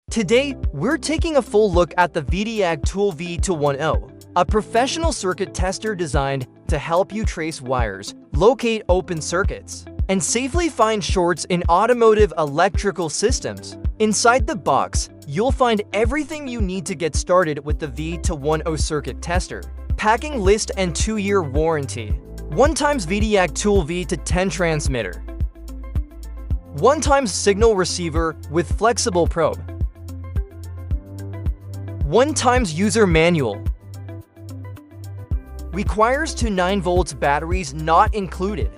Today, we're taking a full look at the VdiagTool V210, a professional circuit tester designed to help you trace wires, locate open circuits, and safely find shorts in automotive electrical systems. Inside the box, you'll find everything you need to get started with the V210 circuit tester. Packing list and 2-year warranty. 1x VdiagTool V210 transmitter. 1x signal receiver with flexible probe. 1x user manual. Requires 2 9V batteries not included.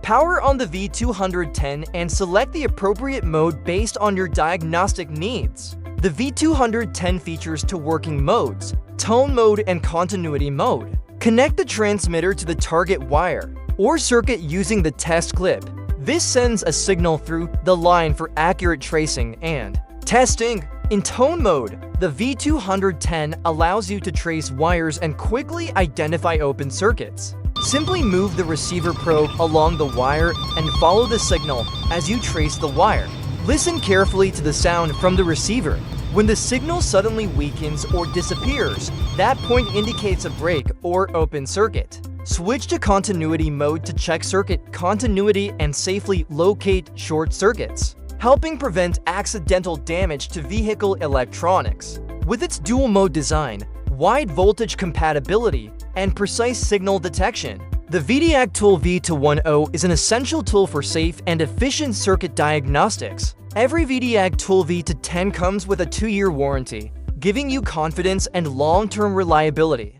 Power on the V210 and select the appropriate mode based on your diagnostic needs. The V210 features 2 working modes, tone mode and continuity mode. Connect the transmitter to the target wire or circuit using the test clip. This sends a signal through the line for accurate tracing and testing. In tone mode, the V210 allows you to trace wires and quickly identify open circuits. Simply move the receiver probe along the wire and follow the signal as you trace the wire. Listen carefully to the sound from the receiver. When the signal suddenly weakens or disappears, that point indicates a break or open circuit. Switch to continuity mode to check circuit continuity and safely locate short circuits, helping prevent accidental damage to vehicle electronics. With its dual-mode design, wide voltage compatibility, and precise signal detection, the VdiagTool V210 is an essential tool for safe and efficient circuit diagnostics. Every VdiagTool V210 comes with a 2-year warranty, giving you confidence and long-term reliability.